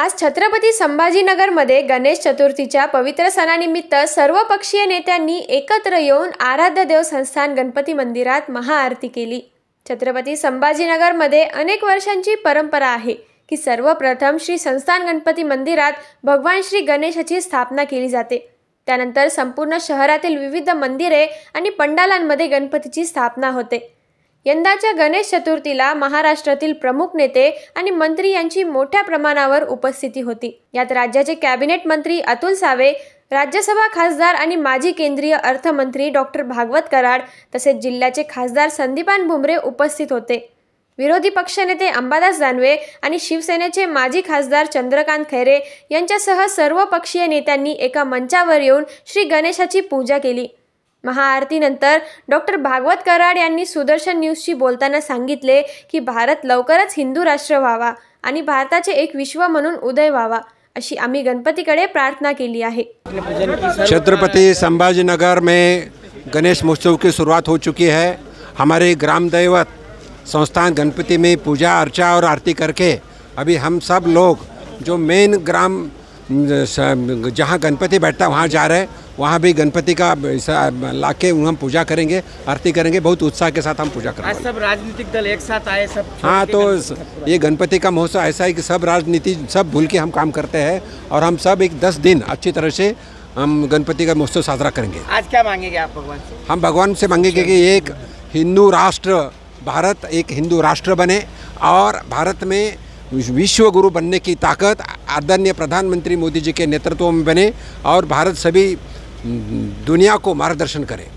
आज छत्रपती संभाजीनगरमध्ये गणेश चतुर्थीच्या पवित्र सणानिमित्त सर्वपक्षीय नेत्यांनी एकत्र येऊन आराध्य देव संस्थान गणपती मंदिरात महाआरती केली। छत्रपती संभाजीनगरमध्ये अनेक वर्षांची परंपरा आहे की सर्वप्रथम श्री संस्थान गणपती मंदिरात भगवान श्री गणेशाची स्थापना केली जाते। त्यानंतर संपूर्ण शहरातील विविध मंदिरे आणि पंडालांमध्ये गणपतीची स्थापना होते। यंदाच्या गणेश चतुर्थीला महाराष्ट्रातील प्रमुख नेते आणि मंत्री यांची मोठ्या प्रमाणावर उपस्थिती होती। यात राज्याचे कॅबिनेट मंत्री अतुल सावे, राज्यसभा खासदार आणि माजी केंद्रीय अर्थमंत्री डॉक्टर भागवत कराड तसेच जिल्ह्याचे खासदार संदीपान भुमरे उपस्थित होते। विरोधी पक्षनेते अंबादास दानवे आणि शिवसेनेचे माजी खासदार चंद्रकांत खैरे यांच्यासह सर्व पक्षीय नेत्यांनी एका मंचावर येऊन श्री गणेशाची पूजा केली। महाआरतीनंतर डॉक्टर भागवत कराड यांनी सुदर्शन न्यूजशी बोलताना सांगितले की भारत लवकरच हिंदू राष्ट्र व्हावा आणि भारताचे एक विश्व म्हणून उदय व्हावा अशी आम्ही गणपतीकडे प्रार्थना केली आहे। छत्रपति संभाजीनगर में गणेश महोत्सव की शुरुआत हो चुकी है। हमारे ग्राम दैवत संस्थान गणपति में पूजा अर्चा और आरती करके अभी हम सब लोग जो मेन ग्राम जहाँ गणपति बैठता है वहाँ जा रहे हैं। वहाँ भी गणपति का लाके हम पूजा करेंगे, आरती करेंगे। बहुत उत्साह के साथ हम पूजा करेंगे। आज सब राजनीतिक दल एक साथ आए सब। हाँ, तो ये गणपति का महोत्सव ऐसा है कि सब राजनीति सब भूल के हम काम करते हैं और हम सब एक 10 दिन अच्छी तरह से हम गणपति का महोत्सव साजरा करेंगे। आज क्या मांगेंगे आप भगवान से? हम भगवान से मांगेंगे कि एक हिंदू राष्ट्र, भारत एक हिंदू राष्ट्र बने और भारत में विश्व गुरु बनने की ताकत आदरणीय प्रधानमंत्री मोदी जी के नेतृत्व में बने और भारत सभी दुनिया को मार्गदर्शन करे।